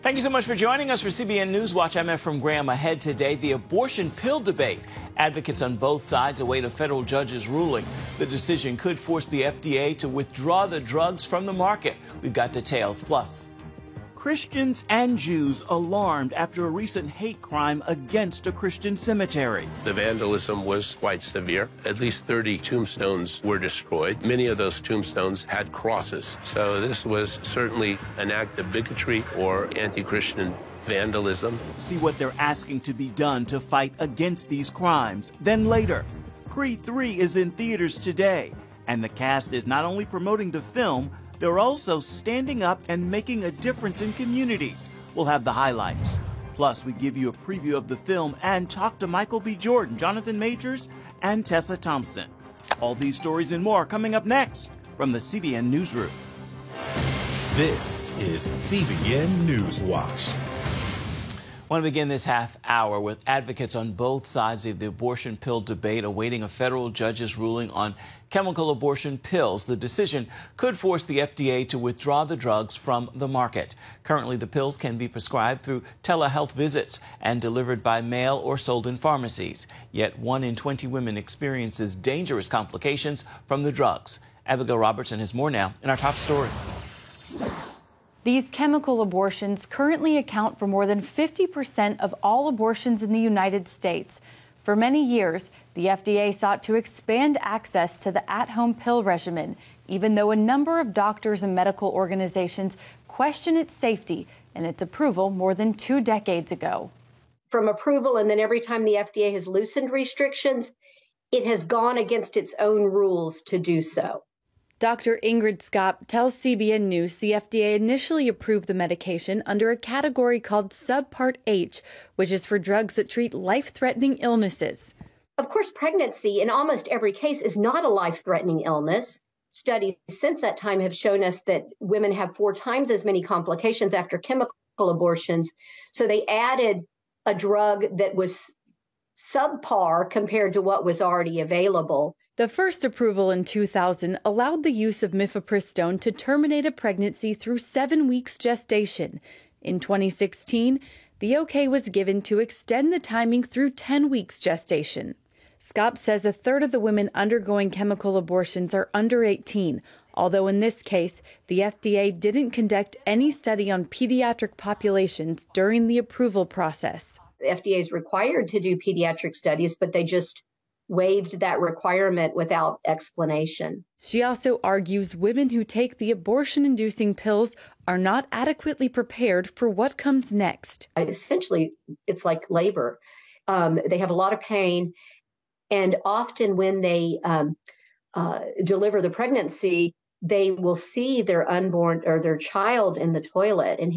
Thank you so much for joining us for CBN NewsWatch. I'm Efrem Graham. Ahead today, the abortion pill debate. Advocates on both sides await a federal judge's ruling. The decision could force the FDA to withdraw the drugs from the market. We've got details. Plus, Christians and Jews alarmed after a recent hate crime against a Christian cemetery. The vandalism was quite severe. At least 30 tombstones were destroyed. Many of those tombstones had crosses. So this was certainly an act of bigotry or anti-Christian vandalism. See what they're asking to be done to fight against these crimes. Then later, Creed 3 is in theaters today, and the cast is not only promoting the film, they're also standing up and making a difference in communities. We'll have the highlights. Plus, we give you a preview of the film and talk to Michael B. Jordan, Jonathan Majors, and Tessa Thompson. All these stories and more coming up next from the CBN Newsroom. This is CBN NewsWatch. I want to begin this half hour with advocates on both sides of the abortion pill debate awaiting a federal judge's ruling on chemical abortion pills. The decision could force the FDA to withdraw the drugs from the market. Currently, the pills can be prescribed through telehealth visits and delivered by mail or sold in pharmacies. Yet 1 in 20 women experiences dangerous complications from the drugs. Abigail Robertson has more now in our top story. These chemical abortions currently account for more than 50% of all abortions in the United States. For many years, the FDA sought to expand access to the at-home pill regimen, even though a number of doctors and medical organizations question its safety and its approval more than 2 decades ago. From approval, and then every time the FDA has loosened restrictions, it has gone against its own rules to do so. Dr. Ingrid Skop tells CBN News the FDA initially approved the medication under a category called Subpart H, which is for drugs that treat life-threatening illnesses. Of course, pregnancy in almost every case is not a life-threatening illness. Studies since that time have shown us that women have 4 times as many complications after chemical abortions. So they added a drug that was subpar compared to what was already available. The first approval in 2000 allowed the use of mifepristone to terminate a pregnancy through 7 weeks gestation. In 2016, the OK was given to extend the timing through 10 weeks gestation. Skop says a third of the women undergoing chemical abortions are under 18, although in this case, the FDA didn't conduct any study on pediatric populations during the approval process. The FDA is required to do pediatric studies, but they just waived that requirement without explanation. She also argues women who take the abortion-inducing pills are not adequately prepared for what comes next. Essentially, it's like labor. They have a lot of pain, and often when they deliver the pregnancy, they will see their unborn or their child in the toilet. And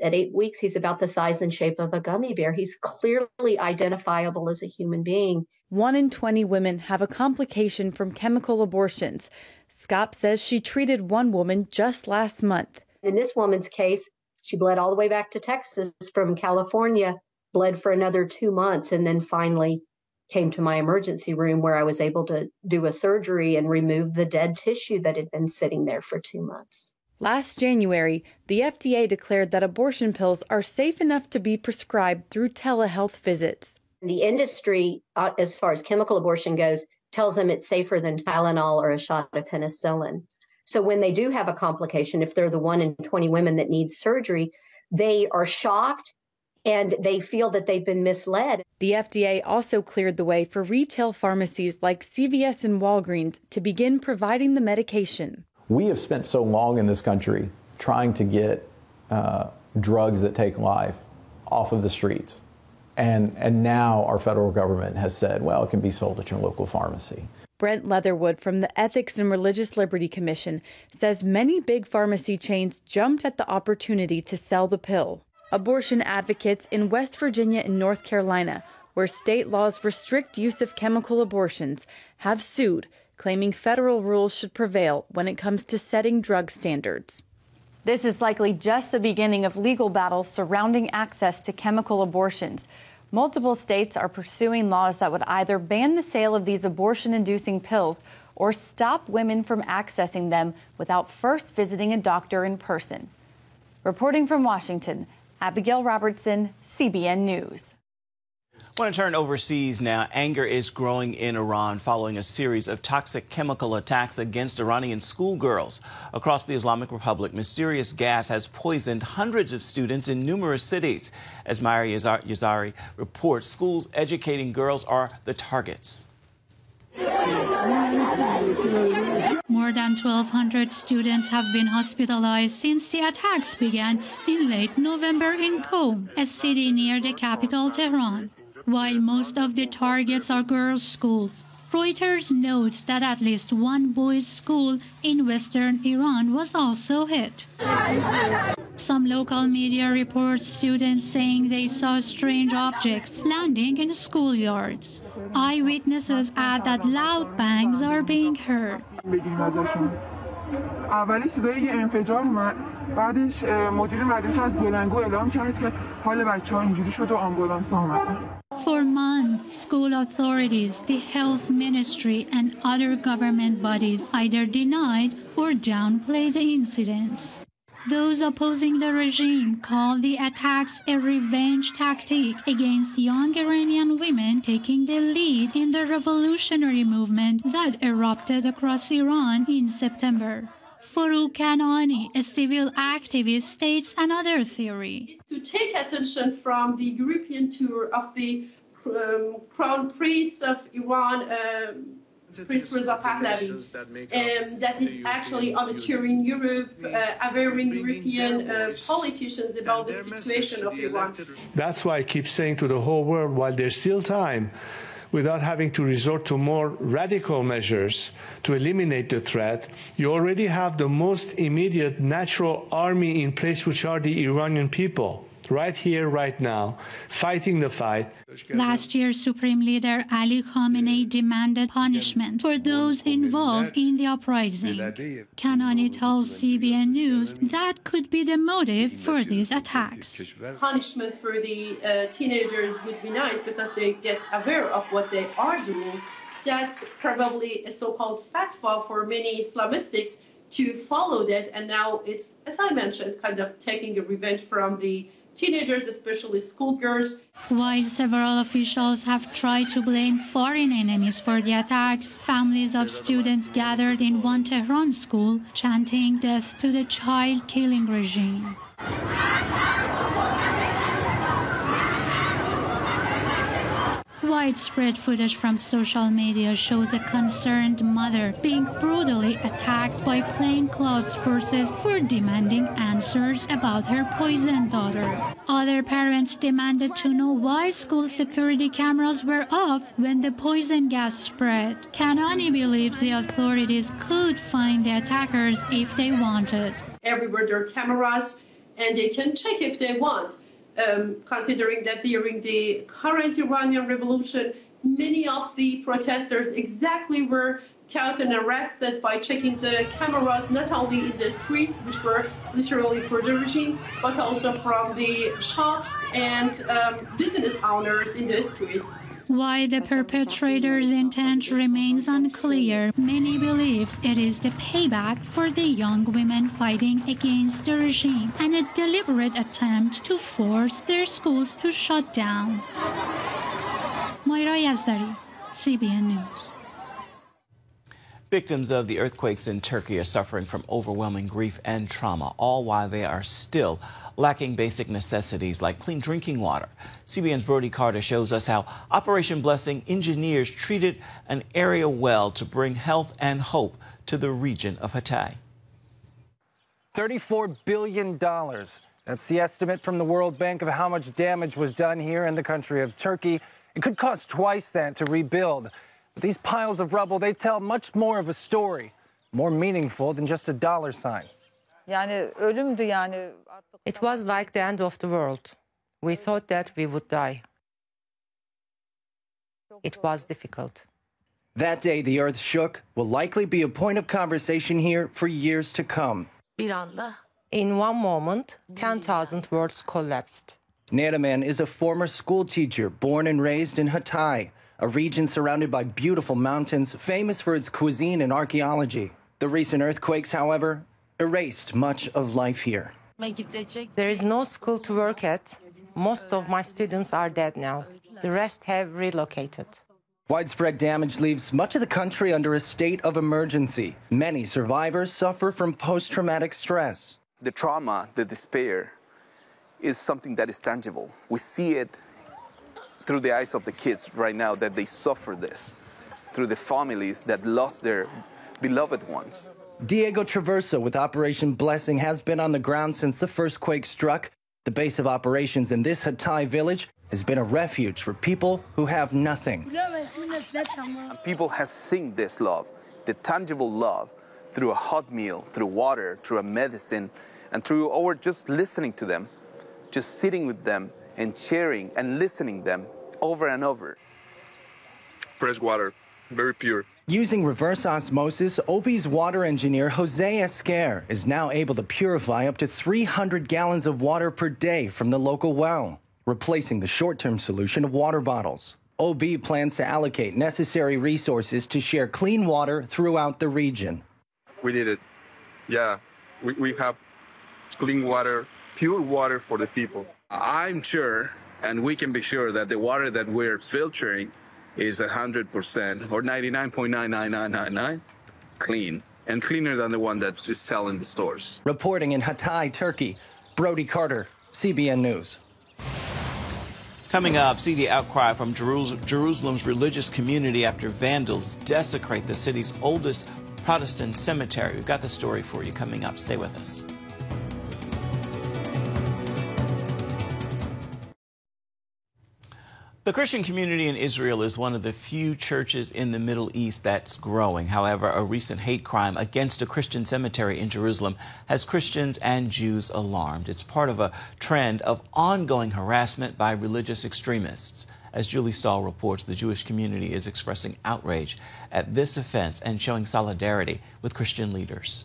at 8 weeks, he's about the size and shape of a gummy bear. He's clearly identifiable as a human being. 1 in 20 women have a complication from chemical abortions. Skop says she treated one woman just last month. In this woman's case, she bled all the way back to Texas from California, bled for another 2 months, and then finally came to my emergency room where I was able to do a surgery and remove the dead tissue that had been sitting there for 2 months. Last January, the FDA declared that abortion pills are safe enough to be prescribed through telehealth visits. The industry, as far as chemical abortion goes, tells them it's safer than Tylenol or a shot of penicillin. So when they do have a complication, if they're the 1 in 20 women that need surgery, they are shocked and they feel that they've been misled. The FDA also cleared the way for retail pharmacies like CVS and Walgreens to begin providing the medication. We have spent so long in this country trying to get drugs that take life off of the streets. And now our federal government has said, well, it can be sold at your local pharmacy. Brent Leatherwood from the Ethics and Religious Liberty Commission says many big pharmacy chains jumped at the opportunity to sell the pill. Abortion advocates in West Virginia and North Carolina, where state laws restrict use of chemical abortions, have sued, claiming federal rules should prevail when it comes to setting drug standards. This is likely just the beginning of legal battles surrounding access to chemical abortions. Multiple states are pursuing laws that would either ban the sale of these abortion-inducing pills or stop women from accessing them without first visiting a doctor in person. Reporting from Washington, Abigail Robertson, CBN News. I want to turn overseas now. Anger is growing in Iran following a series of toxic chemical attacks against Iranian schoolgirls. Across the Islamic Republic, mysterious gas has poisoned hundreds of students in numerous cities. As Myra Yazari reports, schools educating girls are the targets. More than 1,200 students have been hospitalized since the attacks began in late November in Qom, a city near the capital, Tehran. While most of the targets are girls' schools, Reuters notes that at least one boys' school in western Iran was also hit. Some local media reports students saying they saw strange objects landing in schoolyards. Eyewitnesses add that loud bangs are being heard. اولی صدای یه انفجار اومد بعدش مدیر مدرسه از بلندگو اعلام کرد که حال بچه‌ها اینجوری شد و آمبولانس اومد. For months, school authorities, the health ministry, and other government bodies either denied or downplayed the incidents. Those opposing the regime call the attacks a revenge tactic against young Iranian women taking the lead in the revolutionary movement that erupted across Iran in September. Farouk Kanani, a civil activist, states another theory. To take attention from the European tour of the Crown Prince of Iran, Prince Reza Pahlavi, that is actually on a tour in Europe, awareing European politicians about the situation of Iran. That's why I keep saying to the whole world, while there's still time, without having to resort to more radical measures to eliminate the threat, you already have the most immediate natural army in place, which are the Iranian people, right here, right now, fighting the fight. Last year, Supreme Leader Ali Khamenei demanded punishment for those involved in the uprising. Kanani tells CBN News that could be the motive for these attacks. Punishment for the teenagers would be nice because they get aware of what they are doing. That's probably a so-called fatwa for many Islamistics to follow that, and now it's, as I mentioned, kind of taking a revenge from the teenagers, especially schoolgirls. While several officials have tried to blame foreign enemies for the attacks, families of students gathered in one Tehran school chanting death to the child-killing regime. Widespread footage from social media shows a concerned mother being brutally attacked by plainclothes forces for demanding answers about her poisoned daughter. Other parents demanded to know why school security cameras were off when the poison gas spread. Kanani believes the authorities could find the attackers if they wanted. Everywhere there are cameras, and they can check if they want. Considering that during the current Iranian revolution, many of the protesters exactly were caught and arrested by checking the cameras, not only in the streets, which were literally for the regime, but also from the shops and business owners in the streets. Why the perpetrator's intent remains unclear, many believe it is the payback for the young women fighting against the regime and a deliberate attempt to force their schools to shut down. Myra Yazari, CBN News. Victims of the earthquakes in Turkey are suffering from overwhelming grief and trauma, all while they are still lacking basic necessities like clean drinking water. CBN's Brody Carter shows us how Operation Blessing engineers treated an area well to bring health and hope to the region of Hatay. $34 billion. That's the estimate from the World Bank of how much damage was done here in the country of Turkey. It could cost twice that to rebuild. But these piles of rubble, they tell much more of a story, more meaningful than just a dollar sign. It was like the end of the world. We thought that we would die. It was difficult. That day the earth shook will likely be a point of conversation here for years to come. In one moment, 10,000 worlds collapsed. Neriman is a former school teacher born and raised in Hatay, a region surrounded by beautiful mountains, famous for its cuisine and archaeology. The recent earthquakes, however, erased much of life here. There is no school to work at. Most of my students are dead now. The rest have relocated. Widespread damage leaves much of the country under a state of emergency. Many survivors suffer from post-traumatic stress. The trauma, the despair, is something that is tangible. We see it through the eyes of the kids right now, that they suffer this, through the families that lost their beloved ones. Diego Traverso with Operation Blessing has been on the ground since the first quake struck. The base of operations in this Hatay village has been a refuge for people who have nothing. And people have seen this love, the tangible love, through a hot meal, through water, through a medicine, and through or just listening to them, just sitting with them and sharing and listening them over and over. Fresh water, very pure. Using reverse osmosis, OB's water engineer Jose Esquer is now able to purify up to 300 gallons of water per day from the local well, replacing the short-term solution of water bottles. OB plans to allocate necessary resources to share clean water throughout the region. We need it. Yeah, we have clean water, pure water for the people. I'm sure, and we can be sure, that the water that we're filtering is 100% or 99.99999 clean, and cleaner than the one that is selling in the stores. Reporting in Hatay, Turkey, Brody Carter, CBN News. Coming up, see the outcry from Jerusalem's religious community after vandals desecrate the city's oldest Protestant cemetery. We've got the story for you coming up. Stay with us. The Christian community in Israel is one of the few churches in the Middle East that's growing. However, a recent hate crime against a Christian cemetery in Jerusalem has Christians and Jews alarmed. It's part of a trend of ongoing harassment by religious extremists. As Julie Stahl reports, the Jewish community is expressing outrage at this offense and showing solidarity with Christian leaders.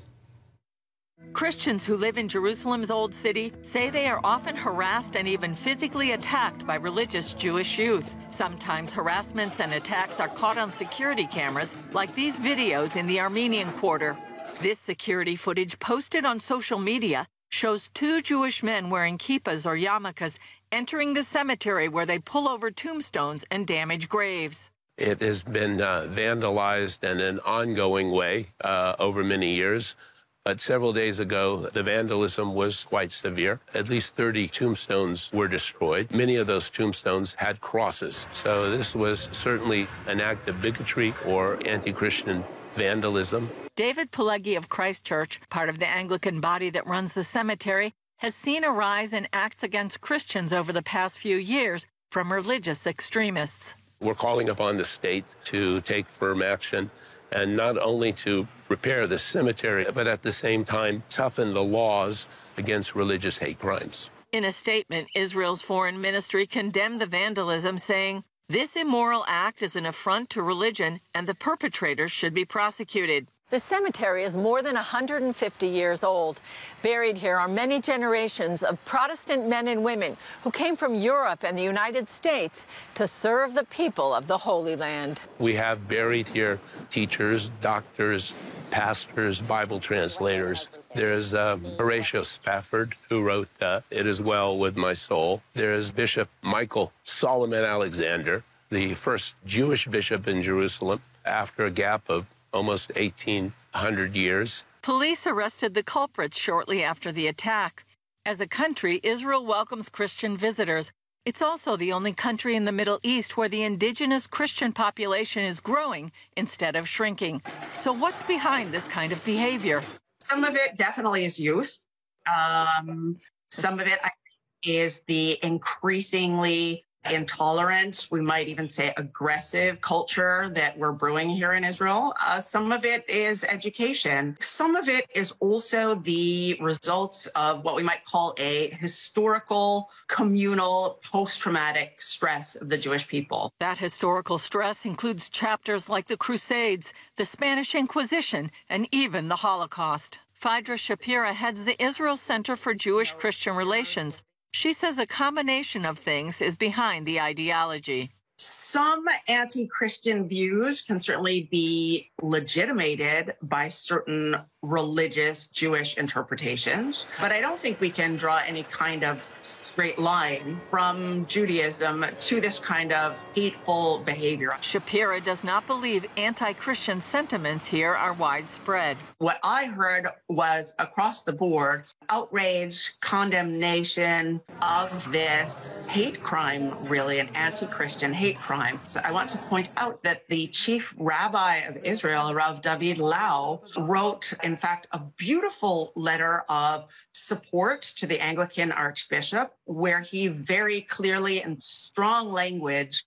Christians who live in Jerusalem's Old City say they are often harassed and even physically attacked by religious Jewish youth. Sometimes harassments and attacks are caught on security cameras, like these videos in the Armenian Quarter. This security footage posted on social media shows two Jewish men wearing kippahs or yarmulkes entering the cemetery where they pull over tombstones and damage graves. It has been vandalized in an ongoing way over many years. But several days ago, the vandalism was quite severe. At least 30 tombstones were destroyed. Many of those tombstones had crosses. So this was certainly an act of bigotry or anti-Christian vandalism. David Pileggi of Christchurch, part of the Anglican body that runs the cemetery, has seen a rise in acts against Christians over the past few years from religious extremists. We're calling upon the state to take firm action, and not only to repair the cemetery, but at the same time toughen the laws against religious hate crimes. In a statement, Israel's foreign ministry condemned the vandalism, saying, "This immoral act is an affront to religion, and the perpetrators should be prosecuted." The cemetery is more than 150 years old. Buried here are many generations of Protestant men and women who came from Europe and the United States to serve the people of the Holy Land. We have buried here teachers, doctors, pastors, Bible translators. There's Horatio Spafford, who wrote It Is Well With My Soul. There's Bishop Michael Solomon Alexander, the first Jewish bishop in Jerusalem after a gap of almost 1,800 years. Police arrested the culprits shortly after the attack. As a country, Israel welcomes Christian visitors. It's also the only country in the Middle East where the indigenous Christian population is growing instead of shrinking. So what's behind this kind of behavior? Some of it definitely is youth. Some of it is the increasingly intolerant, we might even say aggressive culture that we're brewing here in Israel. Some of it is education. Some of it is also the results of what we might call a historical, communal, post-traumatic stress of the Jewish people. That historical stress includes chapters like the Crusades, the Spanish Inquisition, and even the Holocaust. Phaedra Shapira heads the Israel Center for Jewish-Christian Relations. She says a combination of things is behind the ideology. Some anti-Christian views can certainly be legitimated by certain religious Jewish interpretations, but I don't think we can draw any kind of straight line from Judaism to this kind of hateful behavior. Shapira does not believe anti-Christian sentiments here are widespread. What I heard was across the board outrage, condemnation of this hate crime, really an anti-Christian hate crime. So I want to point out that the chief rabbi of Israel, Rav David Lau, wrote, in fact, a beautiful letter of support to the Anglican Archbishop, where he very clearly and strong language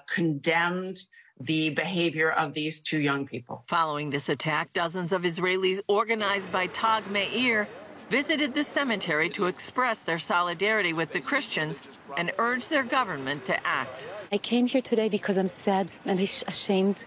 condemned the behavior of these two young people. Following this attack, dozens of Israelis organized by Tag Meir visited the cemetery to express their solidarity with the Christians and urge their government to act. I came here today because I'm sad and ashamed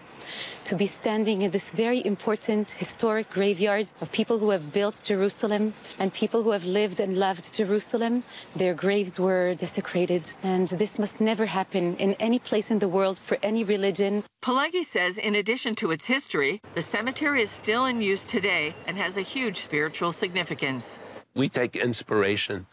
to be standing in this very important historic graveyard of people who have built Jerusalem and people who have lived and loved Jerusalem. Their graves were desecrated, and this must never happen in any place in the world for any religion. Pelegi says in addition to its history, the cemetery is still in use today and has a huge spiritual significance. We take inspiration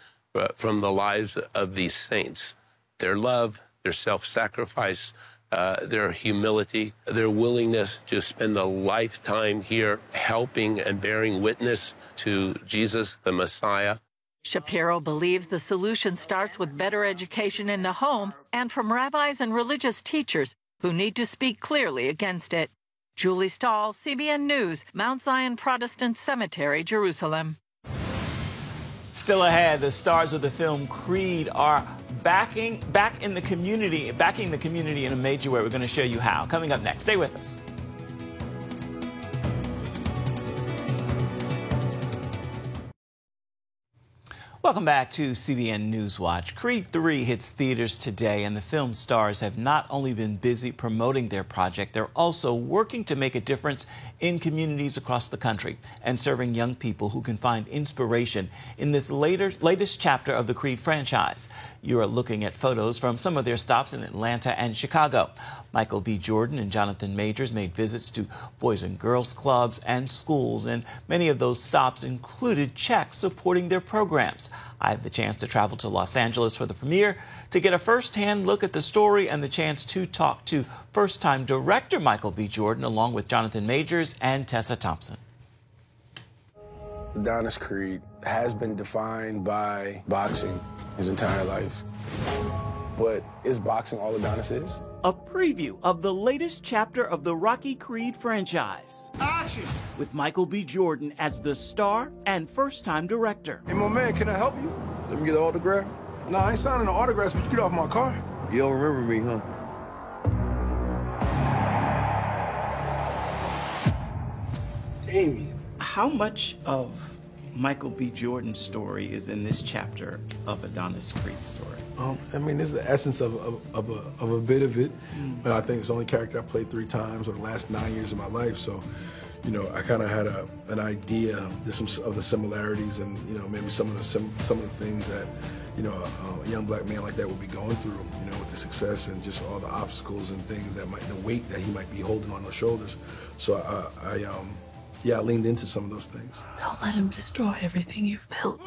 from the lives of these saints, their love, their self-sacrifice, their humility, their willingness to spend a lifetime here helping and bearing witness to Jesus, the Messiah. Shapiro believes the solution starts with better education in the home and from rabbis and religious teachers who need to speak clearly against it. Julie Stahl, CBN News, Mount Zion Protestant Cemetery, Jerusalem. Still ahead, the stars of the film Creed are backing the community in a major way. We're going to show you how. Coming up next. Stay with us. Welcome back to CBN NewsWatch. Creed 3 hits theaters today, and the film stars have not only been busy promoting their project, they're also working to make a difference in communities across the country and serving young people who can find inspiration in this latest chapter of the Creed franchise. You are looking at photos from some of their stops in Atlanta and Chicago. Michael B. Jordan and Jonathan Majors made visits to Boys and Girls Clubs and schools, and many of those stops included checks supporting their programs. I had the chance to travel to Los Angeles for the premiere to get a first-hand look at the story and the chance to talk to first-time director Michael B. Jordan along with Jonathan Majors and Tessa Thompson. Adonis Creed has been defined by boxing his entire life. But is boxing all Adonis is? A preview of the latest chapter of the Rocky Creed franchise. Action! With Michael B. Jordan as the star and first-time director. Hey, my man, can I help you? Let me get an autograph. Nah, I ain't signing an autograph, but you get off my car. You don't remember me, huh? Damien, how much of Michael B. Jordan's story is in this chapter of Adonis Creed's story? I mean, this is the essence of a bit of it. But I think it's the only character I played 3 times over the last 9 years of my life. So, you know, I kind of had an idea of the similarities and, you know, maybe some of the things that, you know, a young black man like that would be going through, you know, with the success and just all the obstacles and things that the weight that he might be holding on those shoulders. So I leaned into some of those things. Don't let him destroy everything you've built.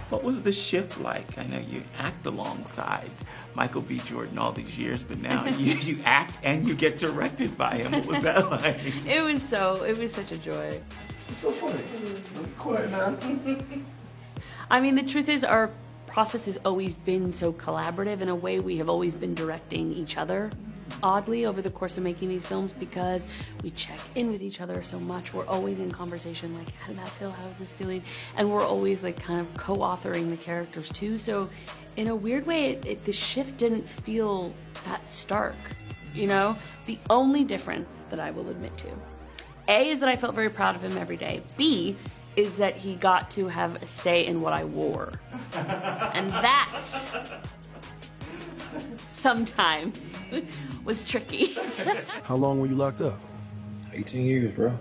What was the shift like? I know you act alongside Michael B. Jordan all these years, but now you act and you get directed by him. What was that like? It was such a joy. It's so funny. I'm quiet now. I mean, the truth is our process has always been so collaborative. In a way, we have always been directing each other. Oddly, over the course of making these films, because we check in with each other so much, we're always in conversation, like, how did that feel, how is this feeling, and we're always like kind of co-authoring the characters too. So in a weird way, the shift didn't feel that stark, you know? The only difference that I will admit to, A, is that I felt very proud of him every day. B, is that he got to have a say in what I wore. And that sometimes was tricky. How long were you locked up? 18 years, bro.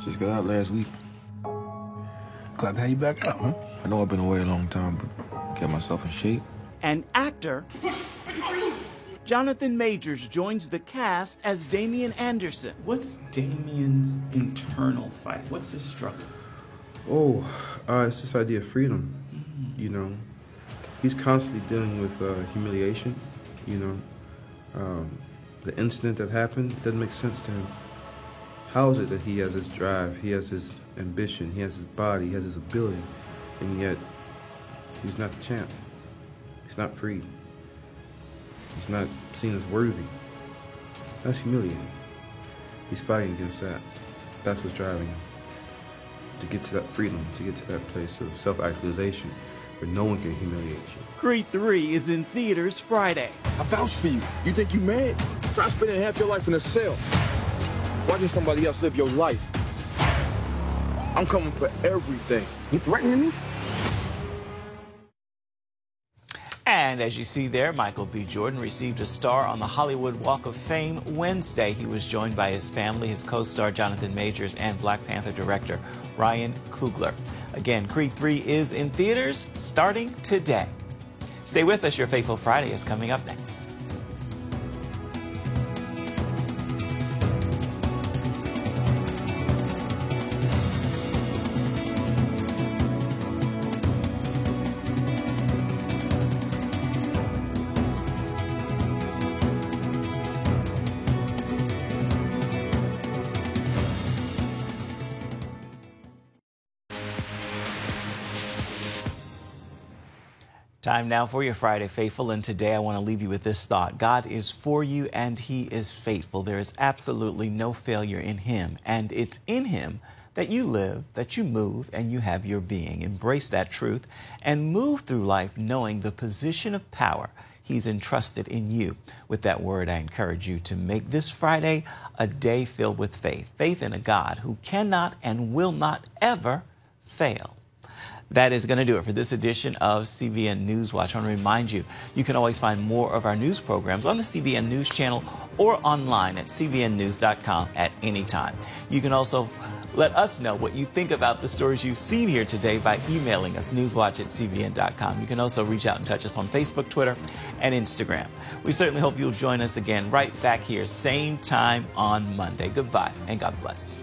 Just got out last week. Glad to have you back out, huh? I know I've been away a long time, but get myself in shape. And actor Jonathan Majors joins the cast as Damian Anderson. What's Damian's internal fight? What's his struggle? Oh, it's this idea of freedom. You know, he's constantly dealing with humiliation. You know, the incident that happened doesn't make sense to him. How is it that he has his drive, he has his ambition, he has his body, he has his ability, and yet he's not the champ? He's not free. He's not seen as worthy. That's humiliating. He's fighting against that. That's what's driving him. To get to that freedom, to get to that place of self-actualization where no one can humiliate you. Creed 3 is in theaters Friday. I vouch for you. You think you mad? Try spending half your life in a cell. Watching somebody else live your life. I'm coming for everything. You threatening me? And as you see there, Michael B. Jordan received a star on the Hollywood Walk of Fame Wednesday. He was joined by his family, his co-star Jonathan Majors, and Black Panther director Ryan Coogler. Again, Creed 3 is in theaters starting today. Stay with us. Your Faithful Friday is coming up next. Time now for your Friday Faithful, and today I want to leave you with this thought. God is for you and He is faithful. There is absolutely no failure in Him, and it's in Him that you live, that you move, and you have your being. Embrace that truth and move through life knowing the position of power He's entrusted in you. With that word, I encourage you to make this Friday a day filled with faith. Faith in a God who cannot and will not ever fail. That is going to do it for this edition of CBN NewsWatch. I want to remind you, you can always find more of our news programs on the CBN News channel or online at cbnnews.com at any time. You can also let us know what you think about the stories you've seen here today by emailing us, newswatch@cbn.com. You can also reach out and touch us on Facebook, Twitter, and Instagram. We certainly hope you'll join us again right back here, same time on Monday. Goodbye, and God bless.